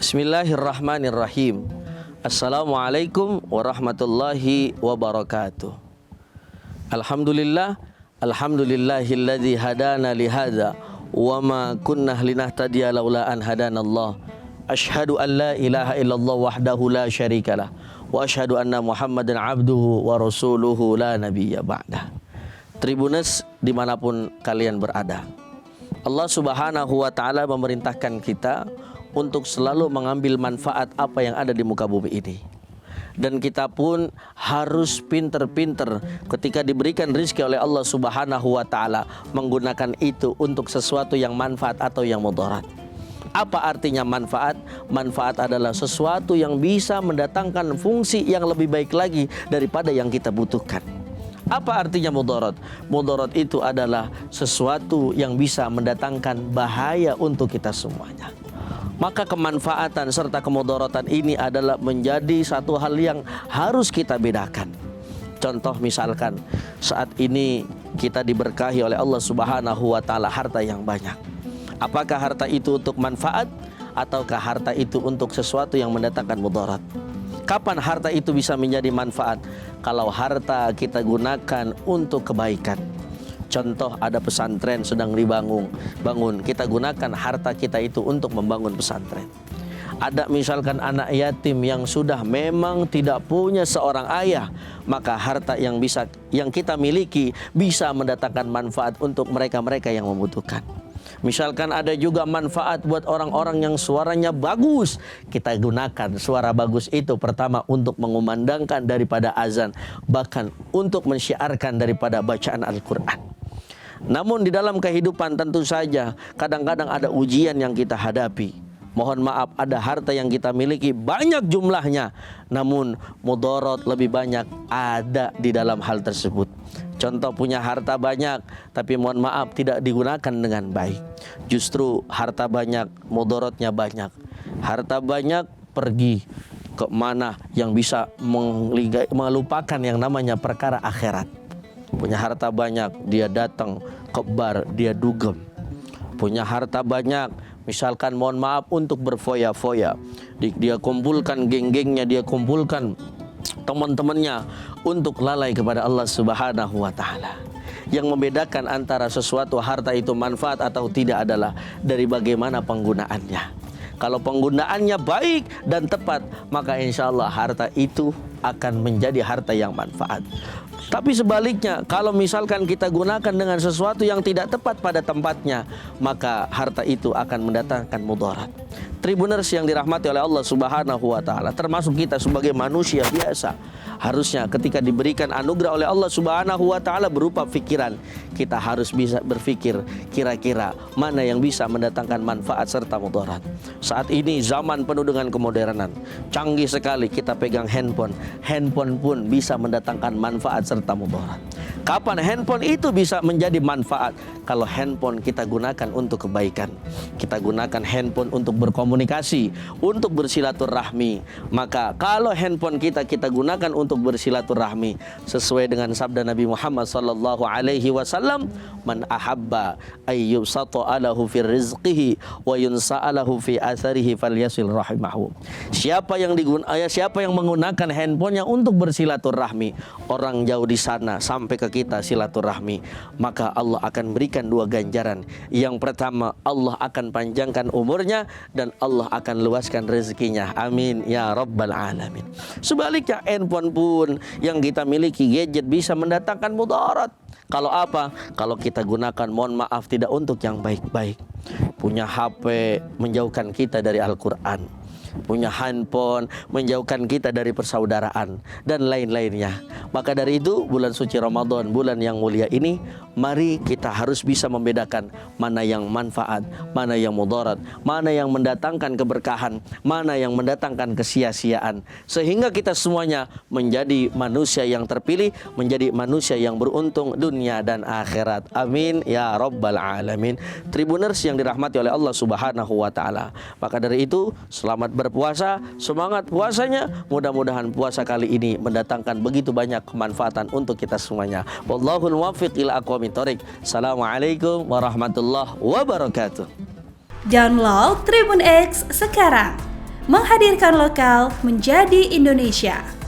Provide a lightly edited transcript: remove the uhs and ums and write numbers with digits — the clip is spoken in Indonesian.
Bismillahirrahmanirrahim. Assalamualaikum warahmatullahi wabarakatuh. Alhamdulillahilladzi hadana lihadza wa ma kunna linahtadiya laula an hadanallah. Asyhadu an la ilaha illallah wahdahu la syarikalah wa asyhadu anna Muhammadan abduhu wa rasuluhu la nabiyya ba'dah. Tribuners dimanapun kalian berada, Allah Subhanahu wa ta'ala memerintahkan kita untuk selalu mengambil manfaat apa yang ada di muka bumi ini. Dan kita pun harus pinter-pinter ketika diberikan rezeki oleh Allah Subhanahu wa ta'ala, menggunakan itu untuk sesuatu yang manfaat atau yang mudarat. Apa artinya manfaat? Manfaat adalah sesuatu yang bisa mendatangkan fungsi yang lebih baik lagi daripada yang kita butuhkan. Apa artinya mudarat? Mudarat itu adalah sesuatu yang bisa mendatangkan bahaya untuk kita semuanya. Maka kemanfaatan serta kemudaratan ini adalah menjadi satu hal yang harus kita bedakan. Contoh misalkan saat ini kita diberkahi oleh Allah Subhanahu wa ta'ala harta yang banyak. Apakah harta itu untuk manfaat ataukah harta itu untuk sesuatu yang mendatangkan mudarat? Kapan harta itu bisa menjadi manfaat? Kalau harta kita gunakan untuk kebaikan. Contoh, ada pesantren sedang dibangun, kita gunakan harta kita itu untuk membangun pesantren. Ada misalkan anak yatim yang sudah memang tidak punya seorang ayah, maka harta yang kita miliki bisa mendatangkan manfaat untuk mereka-mereka yang membutuhkan. Misalkan ada juga manfaat buat orang-orang yang suaranya bagus, kita gunakan suara bagus itu pertama untuk mengumandangkan daripada azan, bahkan untuk mensyiarkan daripada bacaan Al-Quran. Namun di dalam kehidupan tentu saja kadang-kadang ada ujian yang kita hadapi. Mohon maaf, ada harta yang kita miliki banyak jumlahnya, namun mudarat lebih banyak ada di dalam hal tersebut. Contoh, punya harta banyak tapi mohon maaf tidak digunakan dengan baik. Justru harta banyak mudaratnya banyak. Harta banyak pergi ke mana yang bisa melupakan yang namanya perkara akhirat. Punya harta banyak, dia datang ke bar, dia dugem. Punya harta banyak, misalkan mohon maaf untuk berfoya-foya, dia kumpulkan geng-gengnya, dia kumpulkan teman-temannya untuk lalai kepada Allah Subhanahu wa ta'ala. Yang membedakan antara sesuatu harta itu manfaat atau tidak adalah dari bagaimana penggunaannya. Kalau penggunaannya baik dan tepat, maka insya Allah harta itu akan menjadi harta yang manfaat. Tapi sebaliknya, kalau misalkan kita gunakan dengan sesuatu yang tidak tepat pada tempatnya, maka harta itu akan mendatangkan mudarat. Tribuners yang dirahmati oleh Allah Subhanahu wa ta'ala, termasuk kita sebagai manusia biasa, harusnya ketika diberikan anugerah oleh Allah Subhanahu wa ta'ala berupa pikiran, kita harus bisa berpikir kira-kira mana yang bisa mendatangkan manfaat serta mudarat. Saat ini zaman penuh dengan kemodernan, canggih sekali, kita pegang handphone. Handphone pun bisa mendatangkan manfaat serta mudarat. Kapan handphone itu bisa menjadi manfaat? Kalau handphone kita gunakan untuk kebaikan. Kita gunakan handphone untuk berkomunikasi, untuk bersilaturahmi. Maka kalau handphone kita gunakan untuk bersilaturahmi sesuai dengan sabda Nabi Muhammad sallallahu alaihi wasallam, man ahabba ayyubsata alahu fi rizqihi wa yunsa'alahu fi atharihi falyasil rahimahu. Siapa yang menggunakan handphonenya untuk bersilaturahmi, orang jauh di sana sampai ke kita silaturahmi, maka Allah akan berikan dua ganjaran. Yang pertama, Allah akan panjangkan umurnya dan Allah akan luaskan rezekinya. Amin ya rabbal alamin. Sebaliknya, handphone pun yang kita miliki, gadget, bisa mendatangkan mudarat. Kalau apa? Kalau kita gunakan, mohon maaf, tidak untuk yang baik-baik. Punya HP menjauhkan kita dari Al-Quran. Punya handphone menjauhkan kita dari persaudaraan dan lain-lainnya. Maka dari itu, bulan suci Ramadan, bulan yang mulia ini, mari kita harus bisa membedakan mana yang manfaat, mana yang mudarat, mana yang mendatangkan keberkahan, mana yang mendatangkan kesia-siaan, sehingga kita semuanya menjadi manusia yang terpilih, menjadi manusia yang beruntung dunia dan akhirat. Amin ya rabbal alamin. Tribuners yang dirahmati oleh Allah Subhanahu wa ta'ala, maka dari itu selamat berpuasa, semangat puasanya. Mudah-mudahan puasa kali ini mendatangkan begitu banyak kemanfaatan untuk kita semuanya. Wallahul muwaffiq ila aqwamit thoriq. Assalamualaikum warahmatullahi wabarakatuh. Download Tribun X sekarang, menghadirkan lokal menjadi Indonesia.